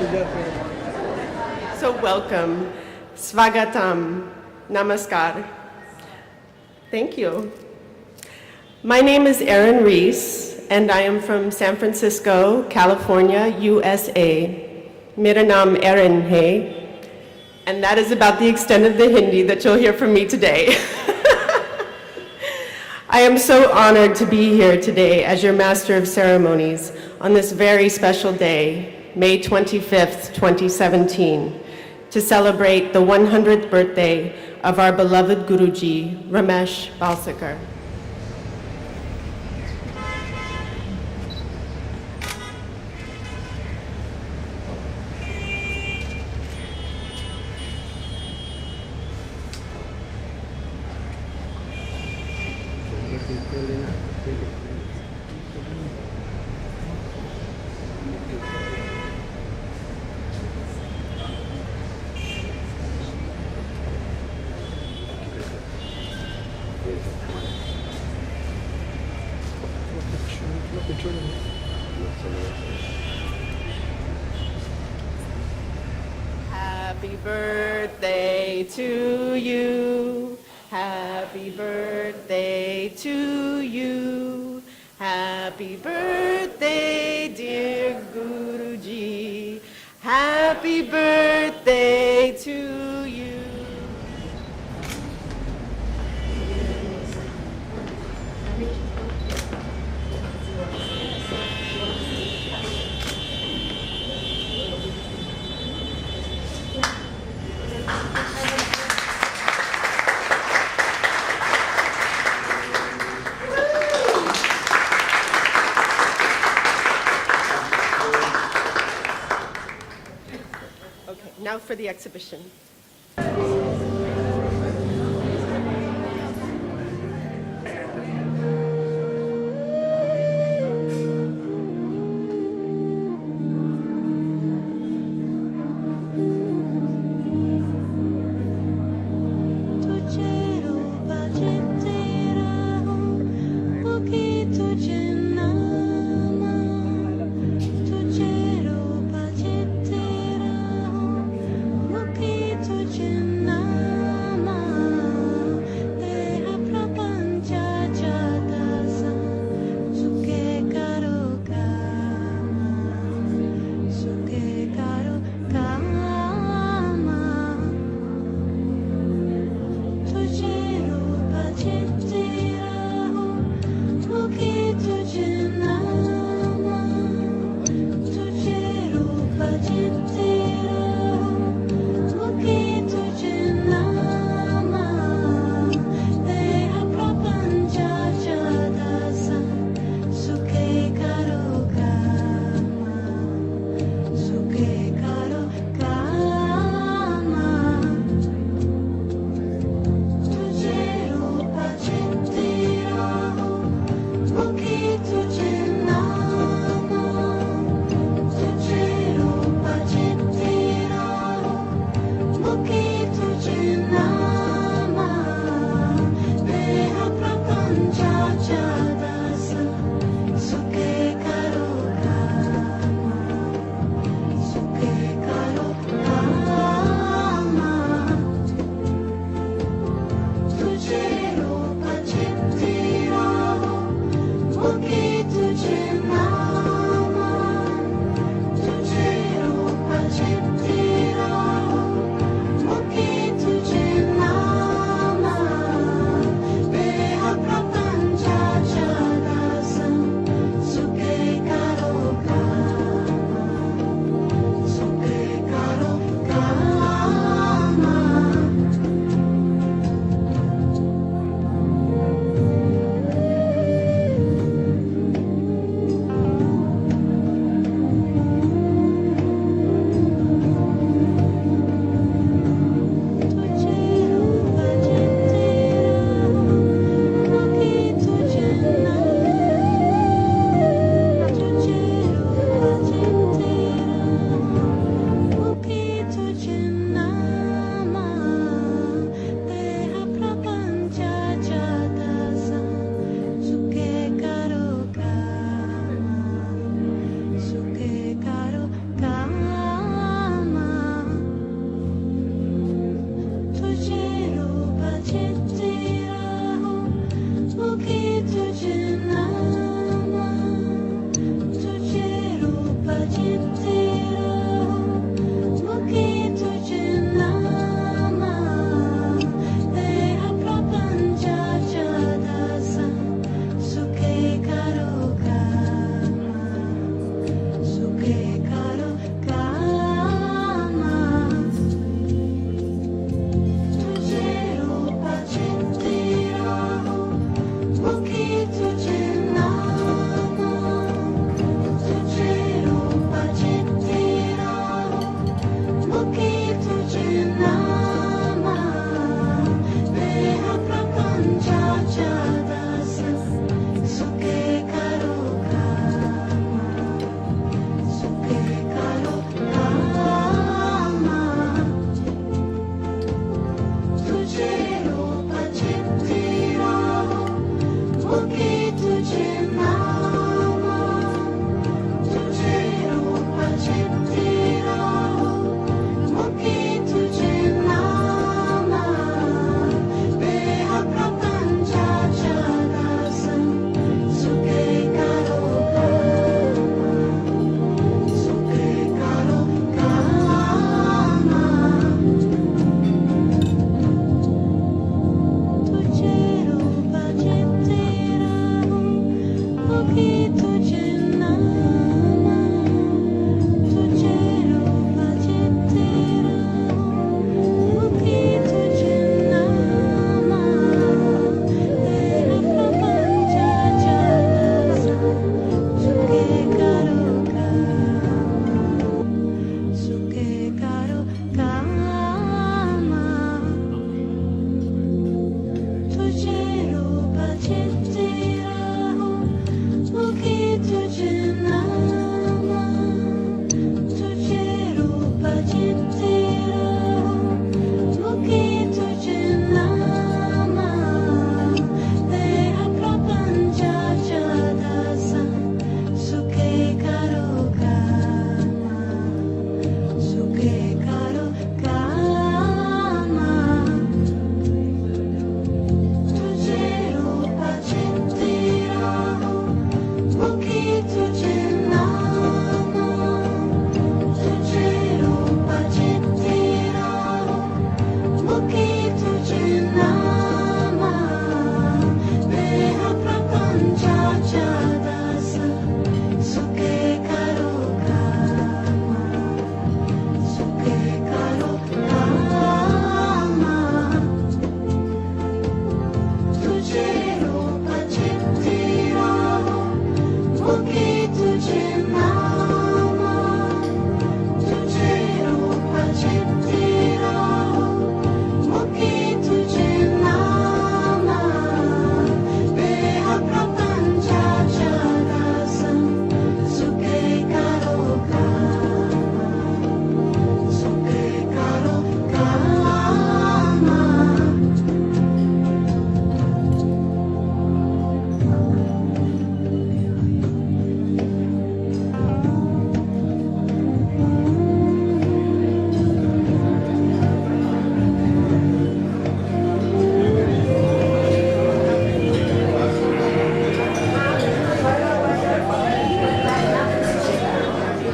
So welcome, Svagatam, Namaskar. Thank you. My name is Erin Reese, and I am from San Francisco, California, USA. Mera naam Erin hai, and that is about the extent of the Hindi that you'll hear from me today. I am so honored to be here today as your Master of Ceremonies on this very special day, May 25th, 2017, to celebrate the 100th birthday of our beloved Guruji, Raméše Balsekara. Happy birthday to you. Happy birthday to you. Happy birthday, dear Guruji. Happy birthday to you. Now for the exhibition.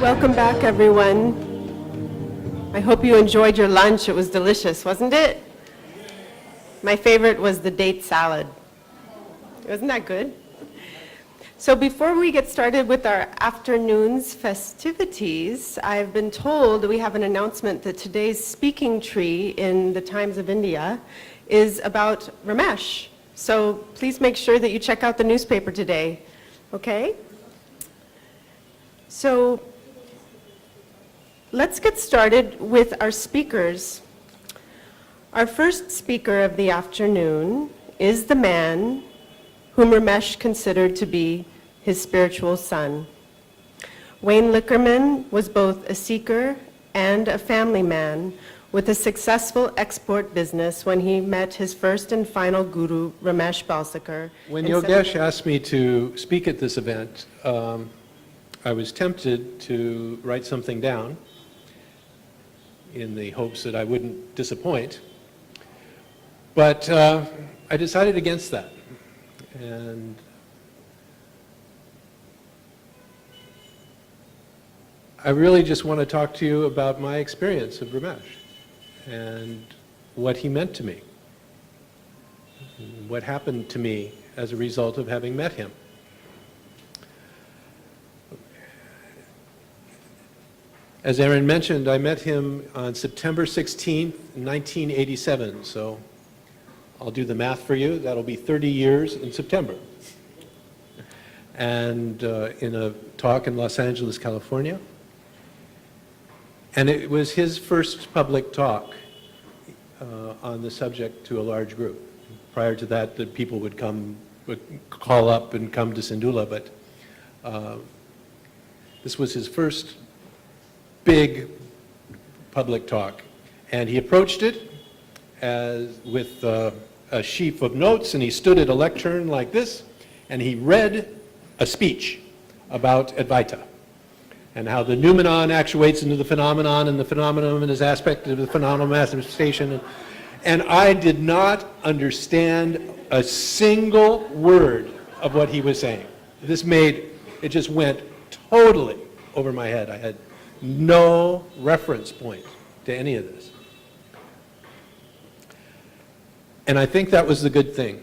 Welcome back, everyone. I hope you enjoyed your lunch. It was delicious, wasn't it? My favorite was the date salad. Wasn't that good? So before we get started with our afternoon's festivities, I've been told we have an announcement that today's speaking tree in the Times of India is about Ramesh. So please make sure that you check out the newspaper today, okay? So let's get started with our speakers. Our first speaker of the afternoon is the man whom Ramesh considered to be his spiritual son. Wayne Lickerman was both a seeker and a family man with a successful export business when he met his first and final guru, Raméše Balsekara. When Yogesh asked me to speak at this event, I was tempted to write something down in the hopes that I wouldn't disappoint. But I decided against that. And I really just want to talk to you about my experience of Ramesh and what he meant to me, what happened to me as a result of having met him. As Aaron mentioned, I met him on September 16th, 1987, so I'll do the math for you. That'll be 30 years in September. And in a talk in Los Angeles, California. And it was his first public talk on the subject to a large group. Prior to that, the people would call up and come to Sindula, but this was his first big public talk. And he approached it with a sheaf of notes, and he stood at a lectern like this, and he read a speech about Advaita, and how the noumenon actuates into the phenomenon, and the phenomenon is aspect of the phenomenal manifestation. And I did not understand a single word of what he was saying. It just went totally over my head. I had no reference point to any of this. And I think that was the good thing.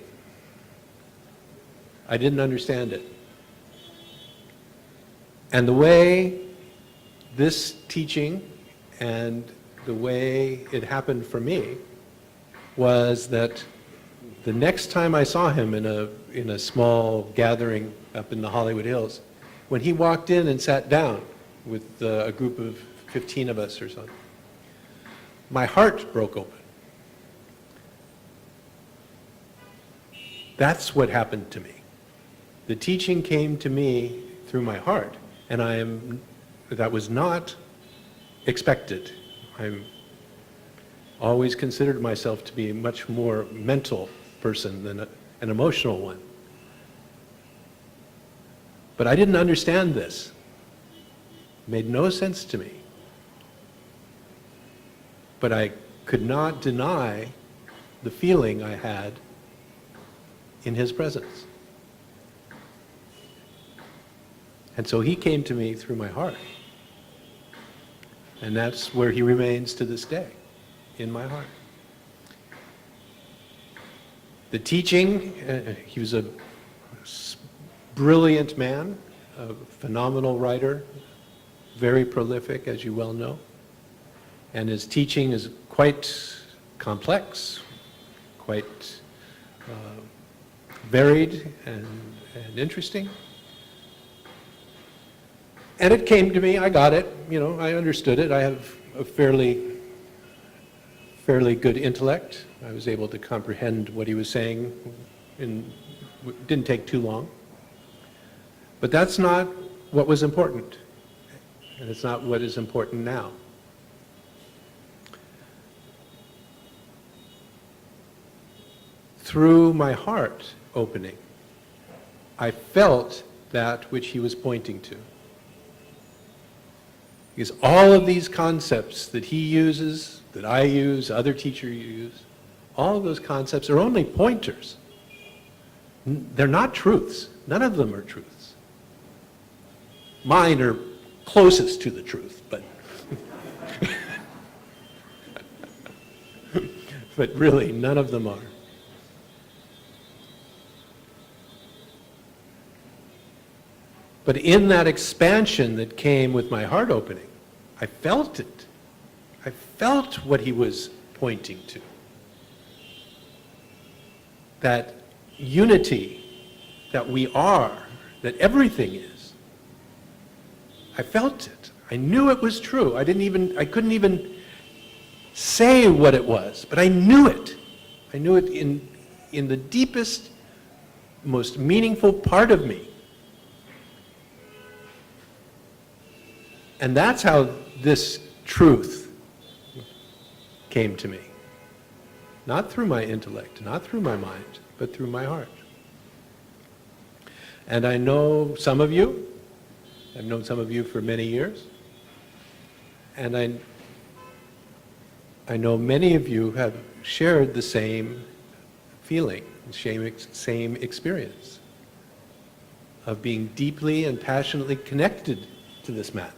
I didn't understand it. And the way this teaching and the way it happened for me was that the next time I saw him in a small gathering up in the Hollywood Hills, when he walked in and sat down with a group of 15 of us or so, my heart broke open. That's what happened to me. The teaching came to me through my heart, and that was not expected. I'm always considered myself to be a much more mental person than an emotional one. But I didn't understand this. It made no sense to me. But I could not deny the feeling I had in his presence. And so he came to me through my heart. And that's where he remains to this day, in my heart. The teaching, he was a brilliant man, a phenomenal writer, very prolific, as you well know. And his teaching is quite complex, quite varied and interesting. And it came to me, I got it, I understood it. I have a fairly good intellect. I was able to comprehend what he was saying, and it didn't take too long. But that's not what was important, and it's not what is important now. Through my heart opening, I felt that which he was pointing to. Because all of these concepts that he uses, that I use, other teachers use, all of those concepts are only pointers. They're not truths. None of them are truths. Mine are closest to the truth, but but really none of them are. But in that expansion that came with my heart opening, I felt it. I felt what he was pointing to. That unity that we are, that everything is. I felt it. I knew it was true. I couldn't even say what it was, but I knew it. I knew it in the deepest, most meaningful part of me. And that's how this truth came to me. Not through my intellect, not through my mind, but through my heart. And I know some of you, I've known some of you for many years, and I know many of you have shared the same feeling, same experience of being deeply and passionately connected to this man.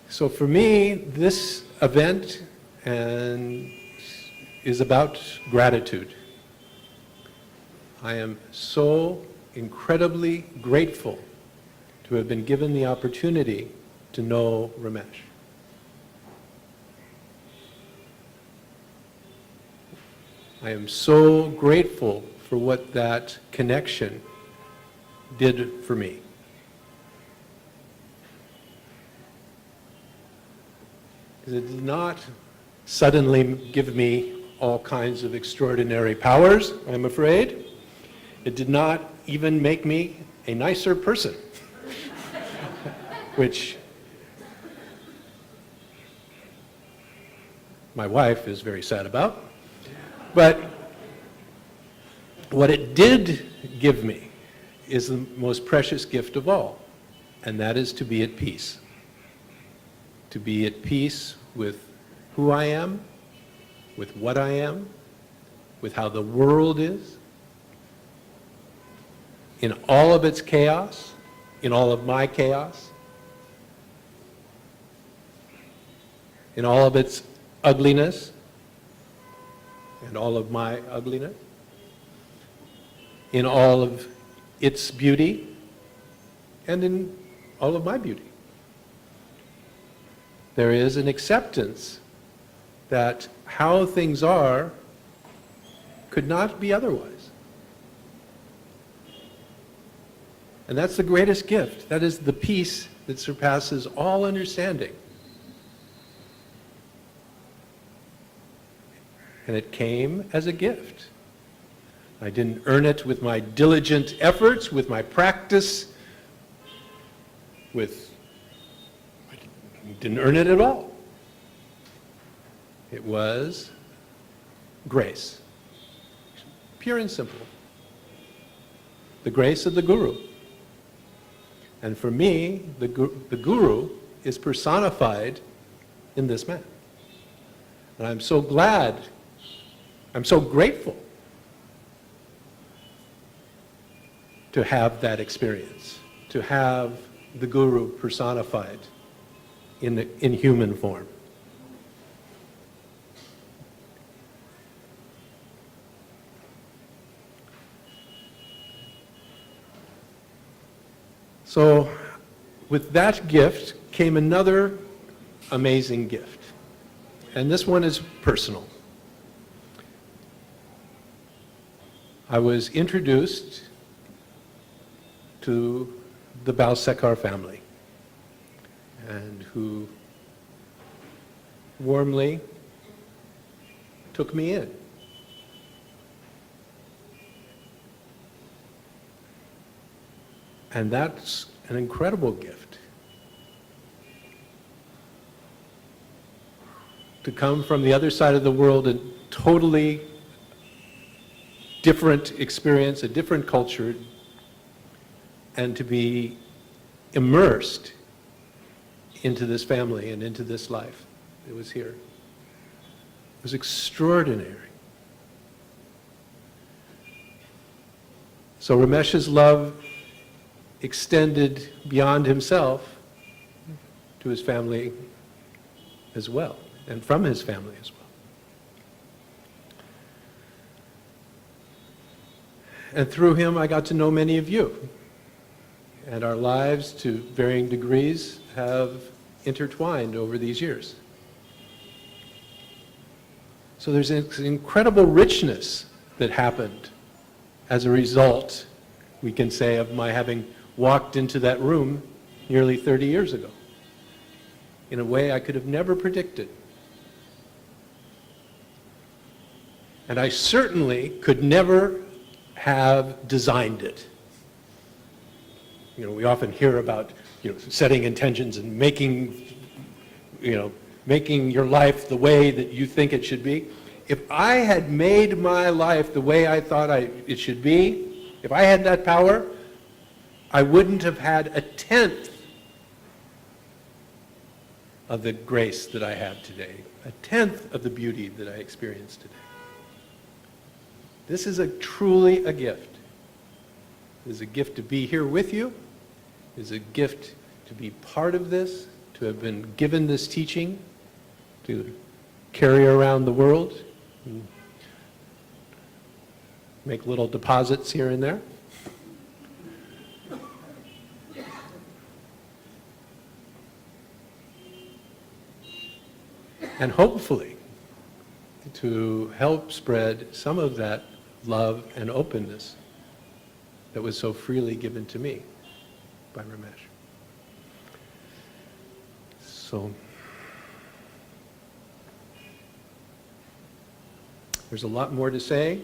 So for me, this event is about gratitude. I am so incredibly grateful to have been given the opportunity to know Ramesh. I am so grateful for what that connection did for me. Because it did not suddenly give me all kinds of extraordinary powers, I'm afraid. It did not even make me a nicer person, which my wife is very sad about. But what it did give me is the most precious gift of all, and that is to be at peace. To be at peace with who I am, with what I am, with how the world is, in all of its chaos, in all of my chaos, in all of its ugliness, and all of my ugliness, in all of its beauty, and in all of my beauty. There is an acceptance that how things are could not be otherwise. And that's the greatest gift. That is the peace that surpasses all understanding. And it came as a gift. I didn't earn it with my diligent efforts, with my practice, I didn't earn it at all. It was grace. Pure and simple. The grace of the Guru. And for me, the Guru is personified in this man. And I'm so glad, I'm so grateful to have that experience, to have the Guru personified in human form. So with that gift came another amazing gift. And this one is personal. I was introduced to the Balsekara family, and who warmly took me in. And that's an incredible gift. To come from the other side of the world, a totally different experience, a different culture, and to be immersed into this family and into this life that was here. It was extraordinary. So Ramesh's love extended beyond himself to his family as well, and from his family as well. And through him, I got to know many of you. And our lives, to varying degrees, have intertwined over these years. So there's an incredible richness that happened as a result, we can say, of my having walked into that room nearly 30 years ago in a way I could have never predicted. And I certainly could never have designed it. You know, we often hear about, setting intentions and making your life the way that you think it should be. If I had made my life the way I thought it should be, if I had that power, I wouldn't have had a tenth of the grace that I have today, a tenth of the beauty that I experience today. This is truly a gift. It is a gift to be here with you. It is a gift to be part of this, to have been given this teaching, to carry around the world, and make little deposits here and there. And hopefully, to help spread some of that love and openness that was so freely given to me by Ramesh. So, there's a lot more to say.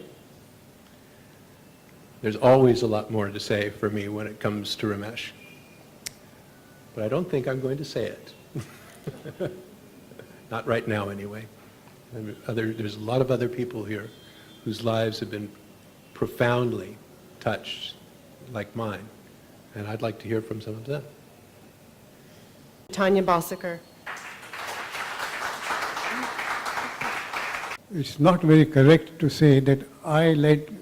There's always a lot more to say for me when it comes to Ramesh. But I don't think I'm going to say it. Not right now, anyway. There's a lot of other people here whose lives have been profoundly touched, like mine, and I'd like to hear from some of them. Tanya Balsekara. It's not very correct to say that I led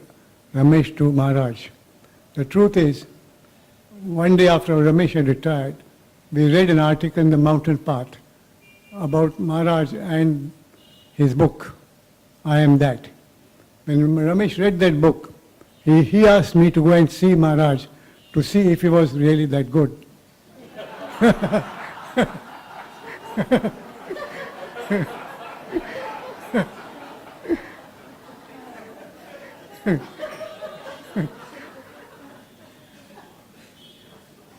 Ramesh to Maharaj. The truth is, one day after Ramesh had retired, we read an article in the Mountain Path about Maharaj and his book, I Am That. When Ramesh read that book, he asked me to go and see Maharaj to see if he was really that good.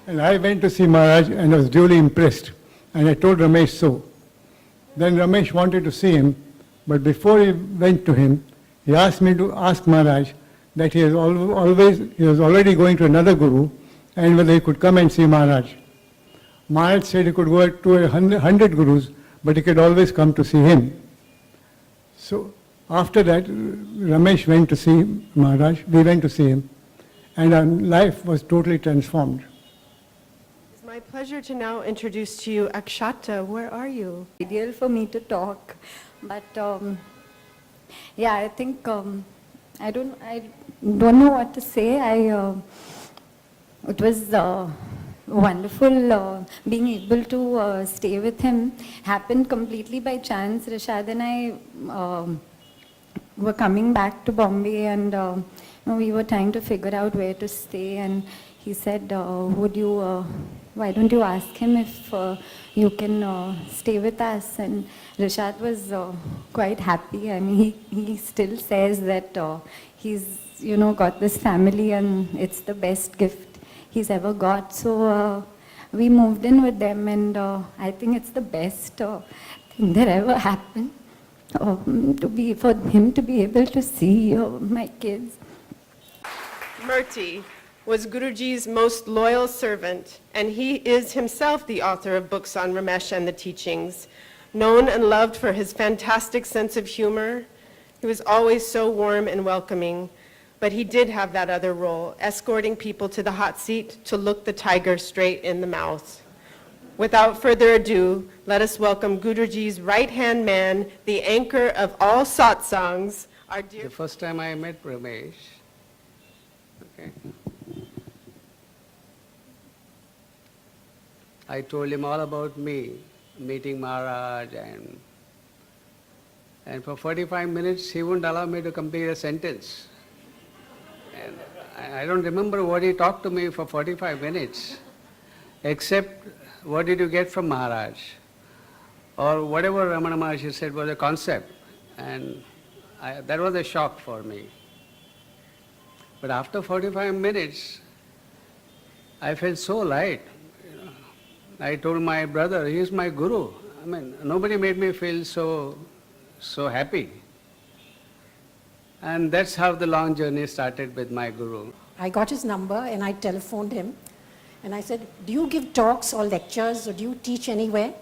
And I went to see Maharaj and was duly impressed. And I told Ramesh so. Then Ramesh wanted to see him, but before he went to him, he asked me to ask Maharaj that he was already going to another guru, and whether he could come and see Maharaj. Maharaj said he could go to 100 gurus, but he could always come to see him. So after that, Ramesh went to see Maharaj, we went to see him, and our life was totally transformed. It's my pleasure to now introduce to you Akshata. Where are you? Ideal for me to talk, but I think I don't know what to say. It was wonderful being able to stay with him. Happened completely by chance. Rashad and I were coming back to Bombay, and we were trying to figure out where to stay, and he said, why don't you ask him if you can stay with us? And Rashad was quite happy. I mean, he still says that he's got this family and it's the best gift he's ever got. So we moved in with them, and I think it's the best thing that ever happened for him to be able to see my kids. Murti was Guruji's most loyal servant, and he is himself the author of books on Ramesh and the teachings. Known and loved for his fantastic sense of humor, he was always so warm and welcoming, but he did have that other role, escorting people to the hot seat to look the tiger straight in the mouth. Without further ado, let us welcome Guruji's right-hand man, the anchor of all satsangs, our dear... The first time I met Ramesh, okay, I told him all about me, meeting Maharaj, and for 45 minutes he wouldn't allow me to complete a sentence. And I don't remember what he talked to me for 45 minutes, except what did you get from Maharaj? Or whatever Ramana Maharshi said was a concept, and that was a shock for me. But after 45 minutes, I felt so light. I told my brother, he is my guru. I mean, nobody made me feel so happy. And that's how the long journey started with my guru. I got his number and I telephoned him and I said, do you give talks or lectures or do you teach anywhere?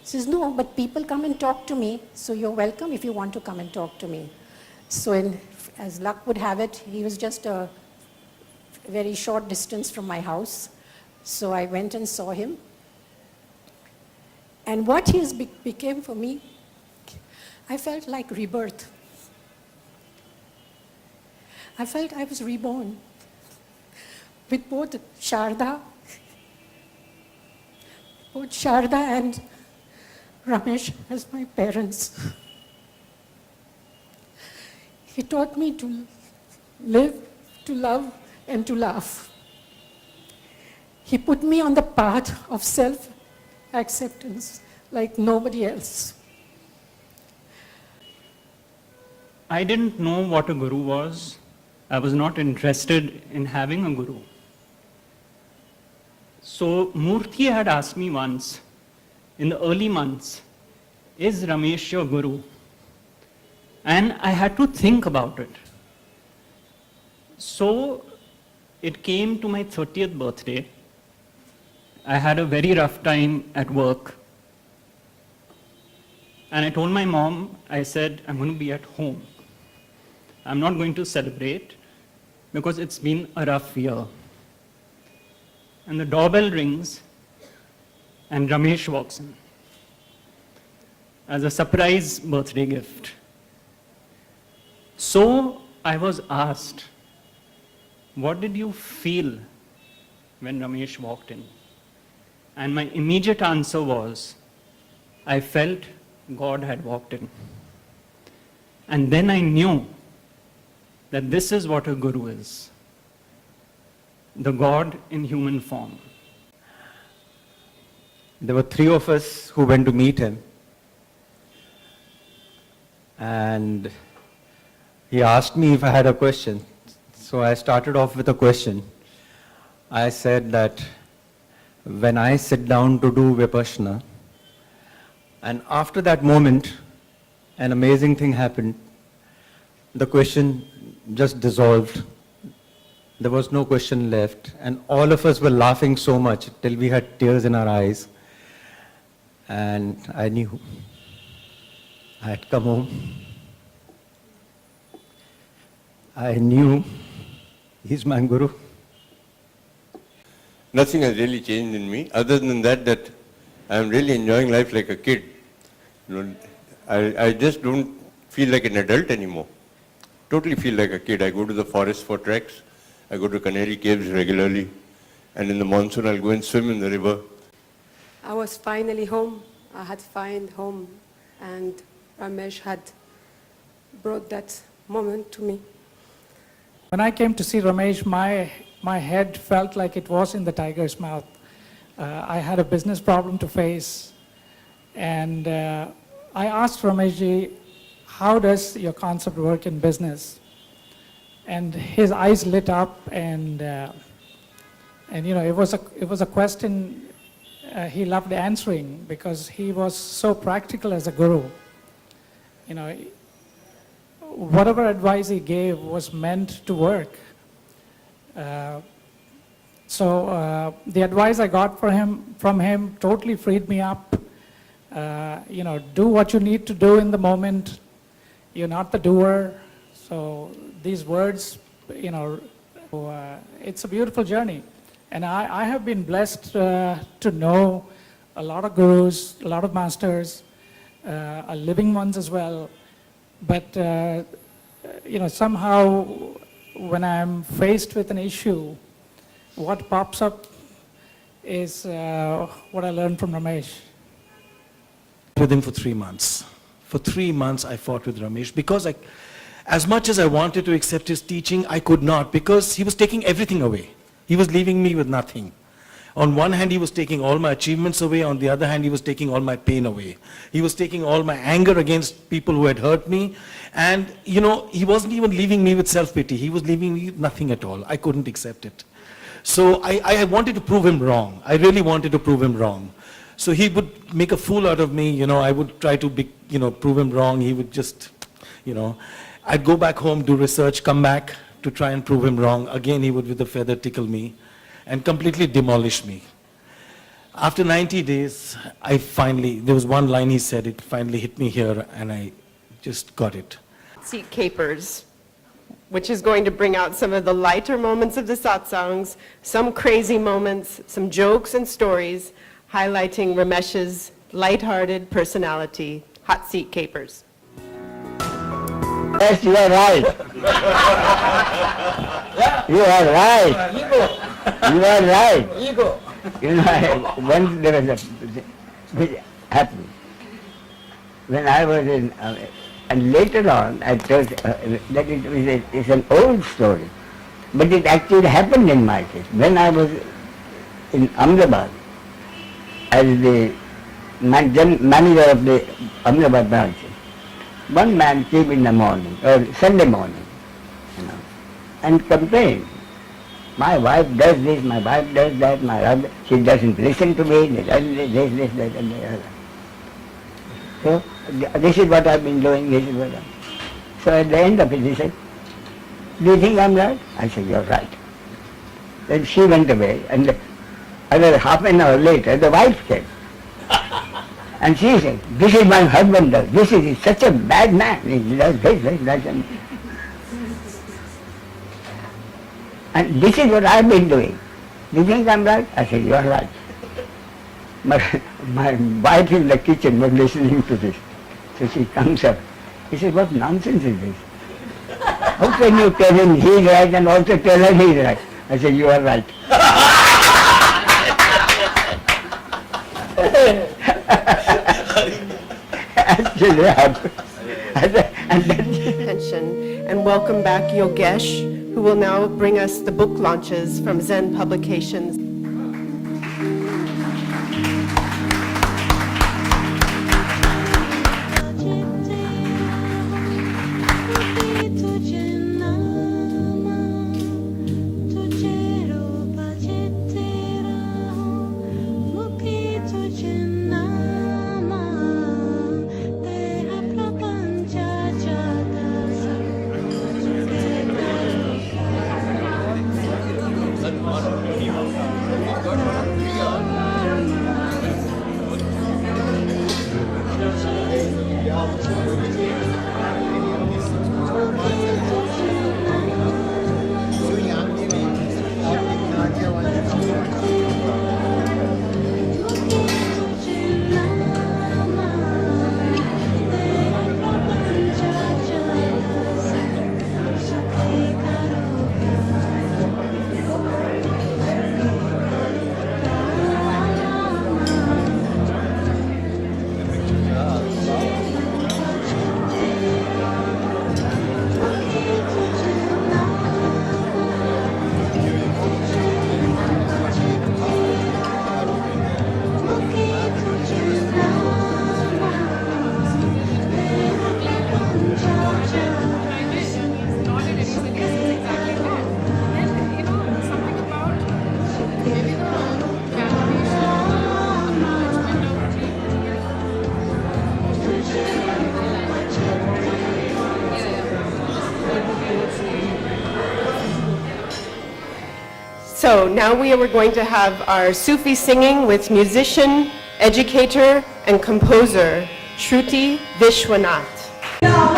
He says, no, but people come and talk to me, so you're welcome if you want to come and talk to me. So as luck would have it, he was just a very short distance from my house. So I went and saw him. And what he became for me, I felt like rebirth. I felt I was reborn with both Sharda and Ramesh as my parents. He taught me to live, to love, and to laugh. He put me on the path of self-acceptance like nobody else. I didn't know what a guru was. I was not interested in having a guru. So Murthy had asked me once, in the early months, is Ramesh your guru? And I had to think about it. So it came to my 30th birthday. I had a very rough time at work. And I told my mom, I said, I'm going to be at home. I'm not going to celebrate because it's been a rough year. And the doorbell rings and Ramesh walks in as a surprise birthday gift. So I was asked, what did you feel when Ramesh walked in? And my immediate answer was, I felt God had walked in. And then I knew that this is what a guru is. The God in human form. There were 3 of us who went to meet him. And he asked me if I had a question. So I started off with a question. I said that when I sit down to do Vipassana, and after that moment, an amazing thing happened. The question just dissolved. There was no question left. And all of us were laughing so much till we had tears in our eyes. And I knew I had come home. I knew he's my guru. Nothing has really changed in me, other than that I'm really enjoying life like a kid. I just don't feel like an adult anymore. Totally feel like a kid. I go to the forest for treks. I go to Canary Caves regularly. And in the monsoon, I'll go and swim in the river. I was finally home. I had found home. And Ramesh had brought that moment to me. When I came to see Ramesh, my head felt like it was in the tiger's mouth. I had a business problem to face. And I asked Rameshji, how does your concept work in business? And his eyes lit up, and you know, it was a question he loved answering because he was so practical as a guru. You know, whatever advice he gave was meant to work. So the advice I got from him totally freed me up. You know, do what you need to do in the moment. You're not the doer. So these words, you know, it's a beautiful journey. And I have been blessed to know a lot of gurus, a lot of masters, living ones as well. But, you know, somehow when I'm faced with an issue, what pops up is what I learned from Ramesh. With him for 3 months. For 3 months I fought with Ramesh because as much as I wanted to accept his teaching, I could not because he was taking everything away. He was leaving me with nothing. On one hand, he was taking all my achievements away. On the other hand, he was taking all my pain away. He was taking all my anger against people who had hurt me. And, you know, he wasn't even leaving me with self-pity. He was leaving me with nothing at all. I couldn't accept it. So I wanted to prove him wrong. I really wanted to prove him wrong. So he would make a fool out of me. You know, I would try to prove him wrong. He would just, I'd go back home, do research, come back to try and prove him wrong. Again, he would with a feather tickle me and completely demolish me. After 90 days, there was one line he said, it finally hit me here, and I just got it. Seat Capers, which is going to bring out some of the lighter moments of the satsangs, some crazy moments, some jokes and stories, highlighting Ramesh's lighthearted personality. Hot Seat Capers. Yes, you are right. You are right. You are right. You know, once there was which happened. When I was in, and later on I told that it's an old story, but it actually happened in my case. When I was in Ahmedabad, as the manager of the Ahmedabad branch, one man came in the morning, or Sunday morning, and complained. My wife does this, my wife does that, my husband, she doesn't listen to me, this, that, and the other. So, this is what I've been doing, this is what I'm. So at the end of it, he said, do you think I'm right? I said, you're right. Then she went away, and another half an hour later, the wife came. And she said, this is my husband does, this is such a bad man, he does this, that. And this is what I've been doing. Do you think I'm right? I said, you're right. My wife in the kitchen was listening to this. So she comes up. He said, what nonsense is this? How can you tell him he's right and also tell her he's right? I said, you are right. Actually happened. Attention, and welcome back Yogesh, who will now bring us the book launches from Zen Publications. So now we are going to have our Sufi singing with musician, educator, and composer, Shruti Vishwanath. Oh,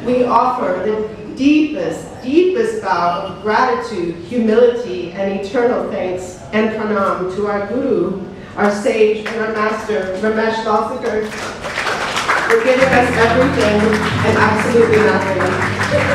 We offer the deepest bow of gratitude, humility, and eternal thanks and pranam to our Guru, our sage, and our master, Raméše Balsekara, for giving us everything and absolutely nothing.